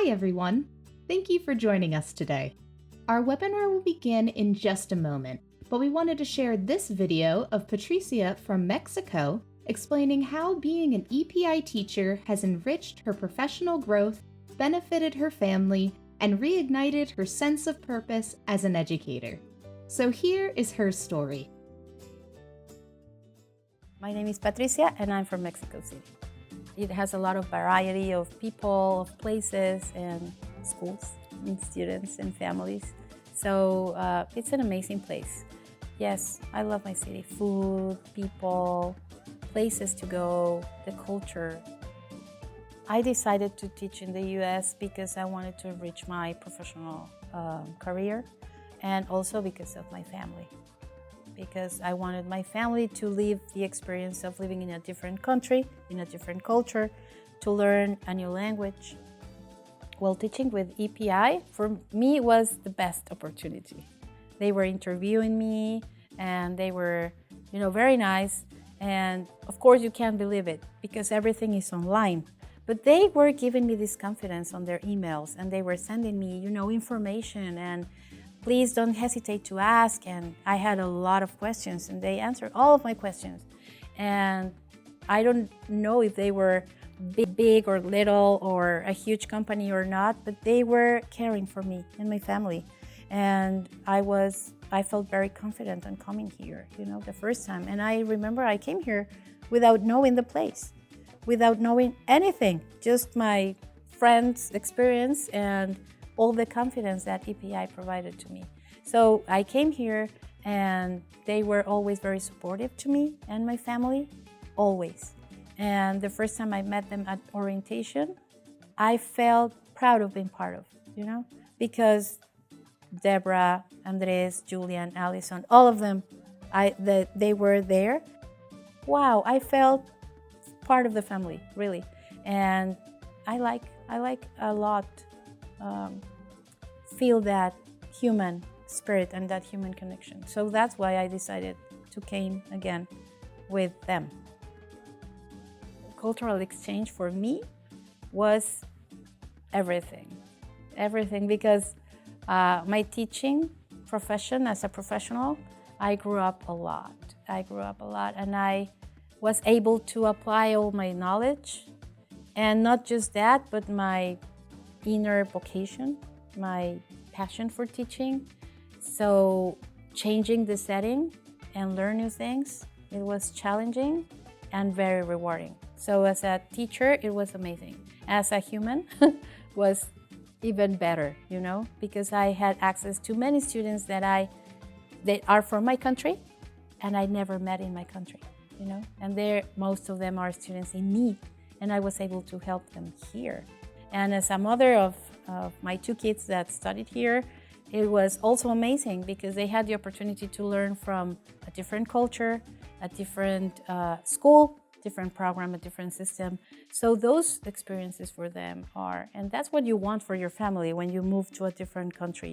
Hi everyone! Thank you for joining us today. Our webinar will begin in just a moment, but we wanted to share this video of Patricia from Mexico explaining how being an EPI teacher has enriched her professional growth, benefited her family, and reignited her sense of purpose as an educator. So here is her story. My name is Patricia and I'm from Mexico City. It has a lot of variety of people, of places, and schools, and students, and families. So it's an amazing place. Yes, I love my city. Food, people, places to go, the culture. I decided to teach in the US because I wanted to enrich my professional career, and also because of my family. Because I wanted my family to live the experience of living in a different country, in a different culture, to learn a new language. Well, teaching with EPI, for me, was the best opportunity. They were interviewing me, and they were, very nice. And of course, you can't believe it, because everything is online. But they were giving me this confidence on their emails, and they were sending me, information, and please don't hesitate to ask. And I had a lot of questions, and they answered all of my questions. And I don't know if they were big or little or a huge company or not, but they were caring for me and my family. And I felt very confident on coming here, the first time. And I remember I came here without knowing the place, without knowing anything, just my friend's experience and all the confidence that EPI provided to me. So I came here, and they were always very supportive to me and my family, always. And the first time I met them at orientation, I felt proud of being part of, because Deborah, Andres, Julian, Allison, all of them, they were there. Wow, I felt part of the family, really. And I like a lot feel that human spirit and that human connection. So that's why I decided to came again with them. Cultural exchange for me was everything, because my teaching profession as a professional, I grew up a lot, and I was able to apply all my knowledge, and not just that, but my inner vocation, my passion for teaching. So changing the setting and learn new things, it was challenging and very rewarding. So as a teacher, it was amazing. As a human, was even better, because I had access to many students that are from my country, and I never met in my country, and most of them are students in need, and I was able to help them here. And as a mother of my two kids that studied here, it was also amazing because they had the opportunity to learn from a different culture, a different school, different program, a different system. So those experiences for them and that's what you want for your family when you move to a different country,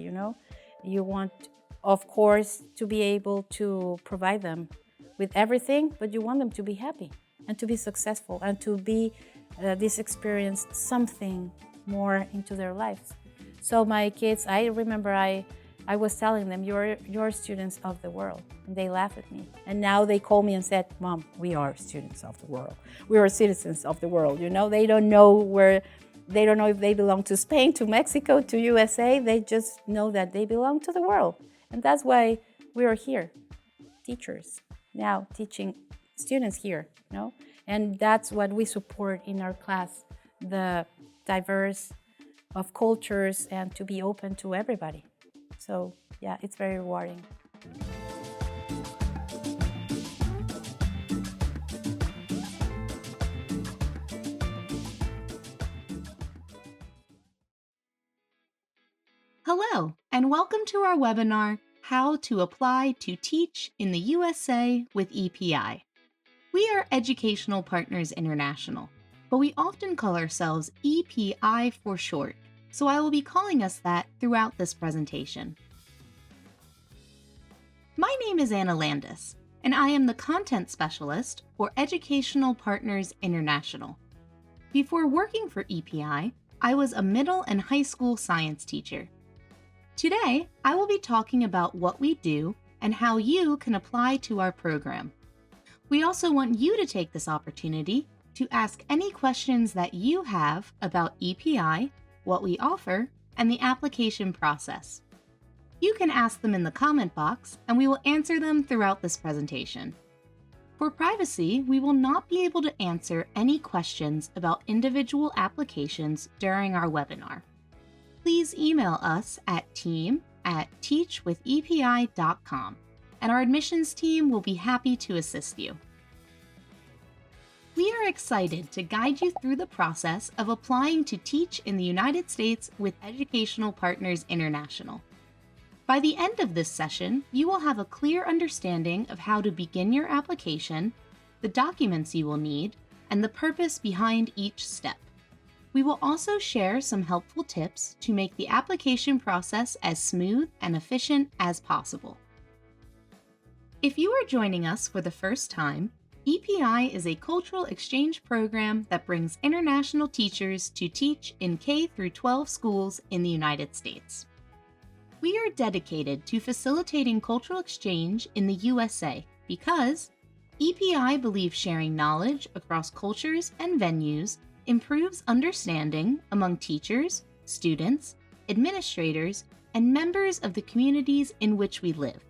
You want, of course, to be able to provide them with everything, but you want them to be happy and to be successful and to be this experience something more into their lives. So my kids, I remember I was telling them, you're students of the world. And they laughed at me. And now they call me and said, Mom, we are students of the world. We are citizens of the world. They don't know if they belong to Spain, to Mexico, to USA. They just know that they belong to the world. And that's why we are here, teachers, now teaching students here, And that's what we support in our class, the diverse of cultures and to be open to everybody. So yeah, it's very rewarding. Hello, and welcome to our webinar, How to Apply to Teach in the USA with EPI. We are Educational Partners International, but we often call ourselves EPI for short, so I will be calling us that throughout this presentation. My name is Anna Landis, and I am the Content Specialist for Educational Partners International. Before working for EPI, I was a middle and high school science teacher. Today, I will be talking about what we do and how you can apply to our program. We also want you to take this opportunity to ask any questions that you have about EPI, what we offer, and the application process. You can ask them in the comment box, and we will answer them throughout this presentation. For privacy, we will not be able to answer any questions about individual applications during our webinar. Please email us at team@teachwithepi.com, and our admissions team will be happy to assist you. We are excited to guide you through the process of applying to teach in the United States with Educational Partners International. By the end of this session, you will have a clear understanding of how to begin your application, the documents you will need, and the purpose behind each step. We will also share some helpful tips to make the application process as smooth and efficient as possible. If you are joining us for the first time, EPI is a cultural exchange program that brings international teachers to teach in K-12 schools in the United States. We are dedicated to facilitating cultural exchange in the USA because EPI believes sharing knowledge across cultures and venues improves understanding among teachers, students, administrators, and members of the communities in which we live.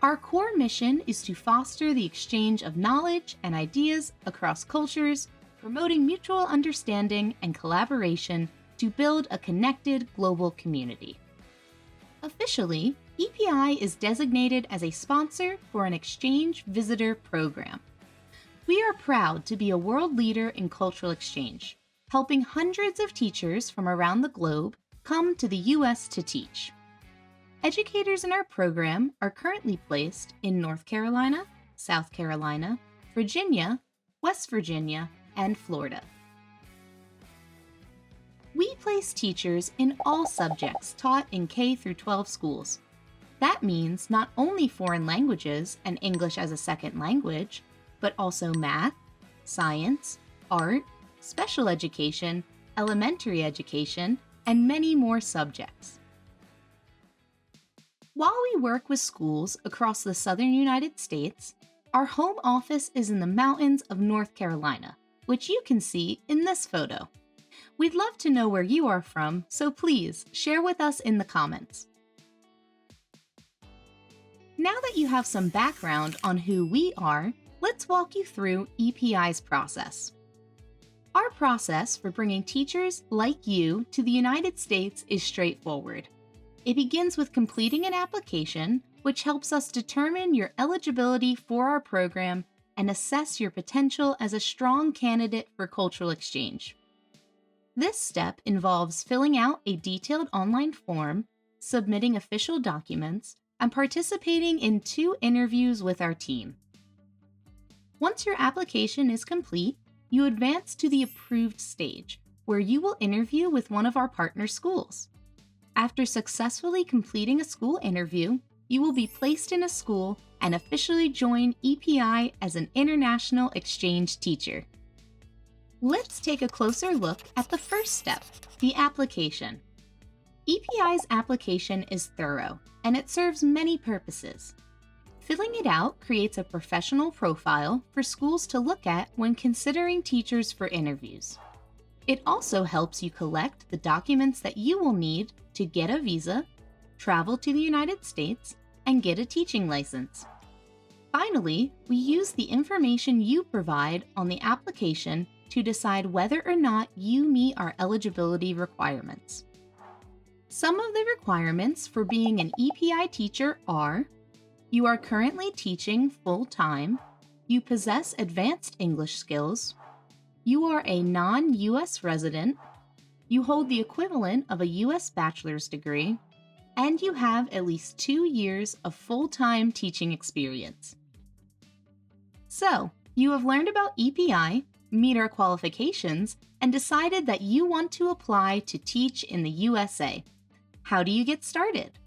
Our core mission is to foster the exchange of knowledge and ideas across cultures, promoting mutual understanding and collaboration to build a connected global community. Officially, EPI is designated as a sponsor for an exchange visitor program. We are proud to be a world leader in cultural exchange, helping hundreds of teachers from around the globe come to the U.S. to teach. Educators in our program are currently placed in North Carolina, South Carolina, Virginia, West Virginia, and Florida. We place teachers in all subjects taught in K-12 schools. That means not only foreign languages and English as a second language, but also math, science, art, special education, elementary education, and many more subjects. While we work with schools across the southern United States, our home office is in the mountains of North Carolina, which you can see in this photo. We'd love to know where you are from, so please share with us in the comments. Now that you have some background on who we are, let's walk you through EPI's process. Our process for bringing teachers like you to the United States is straightforward. It begins with completing an application, which helps us determine your eligibility for our program and assess your potential as a strong candidate for cultural exchange. This step involves filling out a detailed online form, submitting official documents, and participating in 2 interviews with our team. Once your application is complete, you advance to the approved stage, where you will interview with one of our partner schools. After successfully completing a school interview, you will be placed in a school and officially join EPI as an international exchange teacher. Let's take a closer look at the first step, the application. EPI's application is thorough, and it serves many purposes. Filling it out creates a professional profile for schools to look at when considering teachers for interviews. It also helps you collect the documents that you will need to get a visa, travel to the United States, and get a teaching license. Finally, we use the information you provide on the application to decide whether or not you meet our eligibility requirements. Some of the requirements for being an EPI teacher are: you are currently teaching full-time, you possess advanced English skills, you are a non-US resident, you hold the equivalent of a US bachelor's degree, and you have at least 2 years of full-time teaching experience. So, you have learned about EPI, meet our qualifications, and decided that you want to apply to teach in the USA. How do you get started?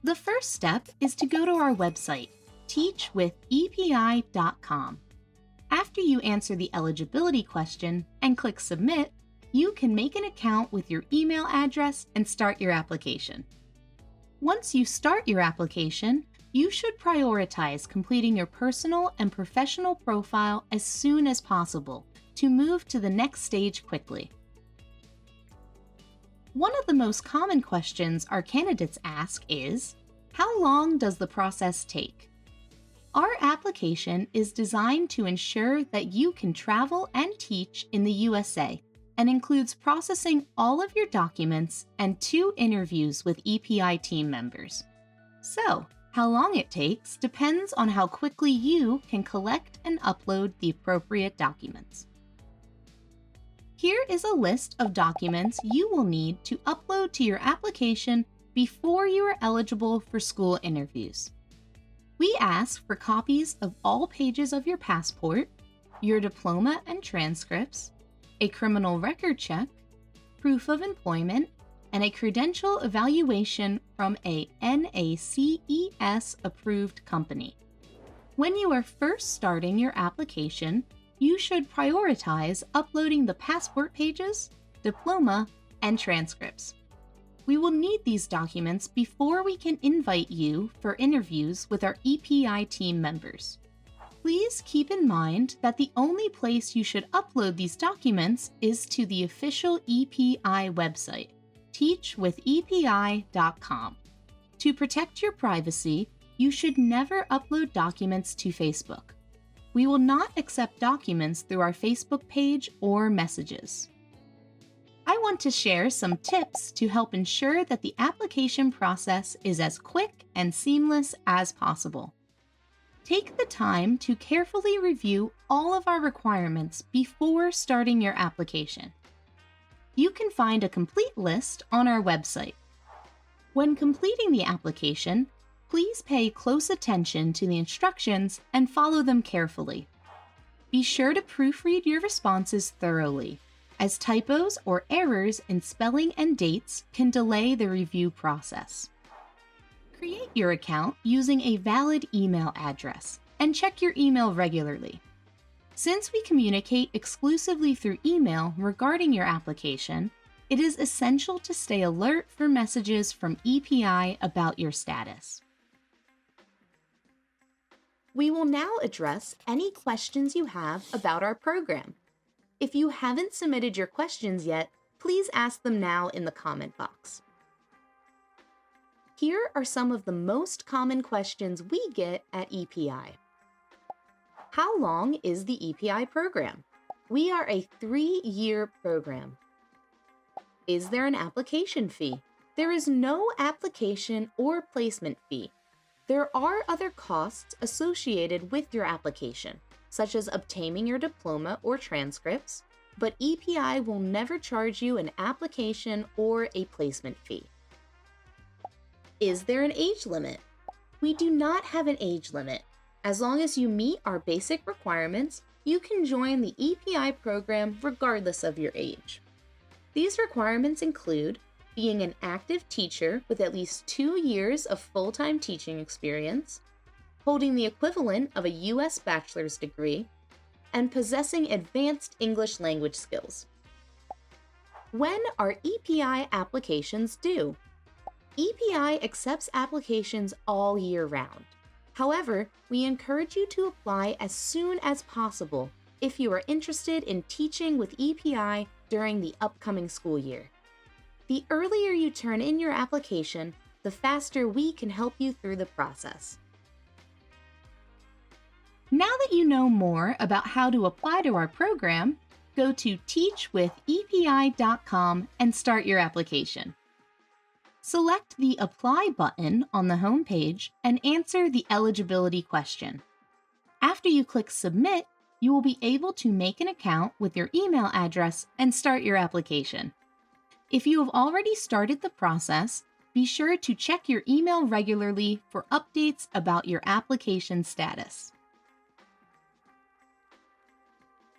The first step is to go to our website, teachwithepi.com. After you answer the eligibility question and click Submit, you can make an account with your email address and start your application. Once you start your application, you should prioritize completing your personal and professional profile as soon as possible to move to the next stage quickly. One of the most common questions our candidates ask is, how long does the process take? Our application is designed to ensure that you can travel and teach in the USA and includes processing all of your documents and 2 interviews with EPI team members. So, how long it takes depends on how quickly you can collect and upload the appropriate documents. Here is a list of documents you will need to upload to your application before you are eligible for school interviews. We ask for copies of all pages of your passport, your diploma and transcripts, a criminal record check, proof of employment, and a credential evaluation from a NACES-approved company. When you are first starting your application, you should prioritize uploading the passport pages, diploma, and transcripts. We will need these documents before we can invite you for interviews with our EPI team members. Please keep in mind that the only place you should upload these documents is to the official EPI website, teachwithepi.com. To protect your privacy, you should never upload documents to Facebook. We will not accept documents through our Facebook page or messages. I want to share some tips to help ensure that the application process is as quick and seamless as possible. Take the time to carefully review all of our requirements before starting your application. You can find a complete list on our website. When completing the application, please pay close attention to the instructions and follow them carefully. Be sure to proofread your responses thoroughly, as typos or errors in spelling and dates can delay the review process. Create your account using a valid email address and check your email regularly. Since we communicate exclusively through email regarding your application, it is essential to stay alert for messages from EPI about your status. We will now address any questions you have about our program. If you haven't submitted your questions yet, please ask them now in the comment box. Here are some of the most common questions we get at EPI. How long is the EPI program? We are a 3-year program. Is there an application fee? There is no application or placement fee. There are other costs associated with your application, such as obtaining your diploma or transcripts, but EPI will never charge you an application or a placement fee. Is there an age limit? We do not have an age limit. As long as you meet our basic requirements, you can join the EPI program regardless of your age. These requirements include being an active teacher with at least 2 years of full-time teaching experience, holding the equivalent of a U.S. bachelor's degree, and possessing advanced English language skills. When are EPI applications due? EPI accepts applications all year round. However, we encourage you to apply as soon as possible if you are interested in teaching with EPI during the upcoming school year. The earlier you turn in your application, the faster we can help you through the process. Now that you know more about how to apply to our program, go to teachwithepi.com and start your application. Select the Apply button on the home page and answer the eligibility question. After you click Submit, you will be able to make an account with your email address and start your application. If you have already started the process, be sure to check your email regularly for updates about your application status.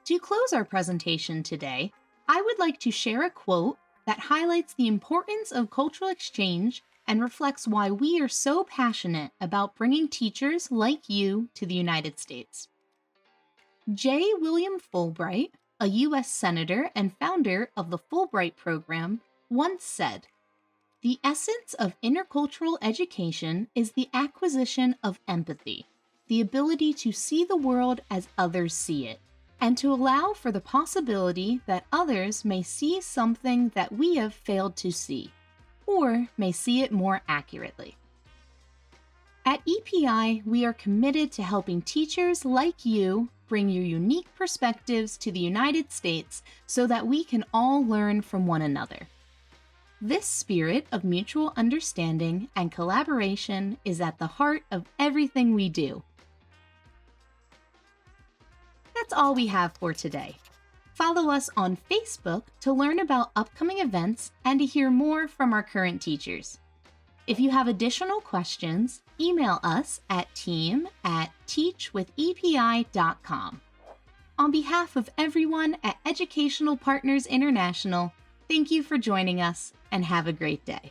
To close our presentation today, I would like to share a quote that highlights the importance of cultural exchange and reflects why we are so passionate about bringing teachers like you to the United States. J. William Fulbright, a U.S. Senator and founder of the Fulbright program, once said, "The essence of intercultural education is the acquisition of empathy, the ability to see the world as others see it, and to allow for the possibility that others may see something that we have failed to see, or may see it more accurately." At EPI, we are committed to helping teachers like you bring your unique perspectives to the United States so that we can all learn from one another. This spirit of mutual understanding and collaboration is at the heart of everything we do. That's all we have for today. Follow us on Facebook to learn about upcoming events and to hear more from our current teachers. If you have additional questions, email us at team@teachwithepi.com. On behalf of everyone at Educational Partners International, thank you for joining us and have a great day.